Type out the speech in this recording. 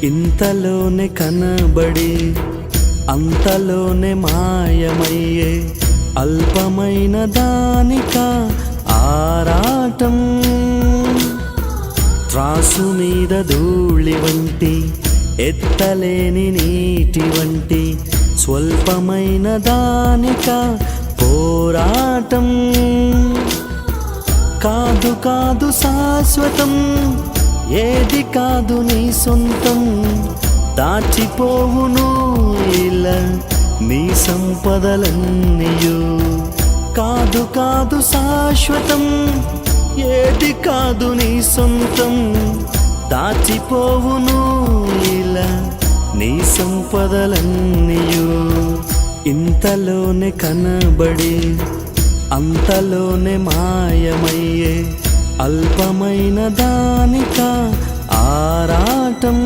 ఇంతలోనే కనబడి అంతలోనే మాయమయ్యే అల్పమైన దానిక ఆరాటం. త్రాసు మీద ధూళి వంటి ఎత్తలేని నీటి వంటి స్వల్పమైన దానిక పోరాటం. కాదు కాదు శాశ్వతం, ఏది కాదు నీ సొంతం. దాచిపోవును ఇలా నీ సంపదలన్నీయు. కాదు కాదు శాశ్వతం, ఏది కాదు నీ సొంతం. దాచిపోవును ఇలా నీ సంపదలన్నీయు. ఇంతలోనే కనబడి అంతలోనే మాయమయ్యే అల్పమైన దానిక ఆరాటం.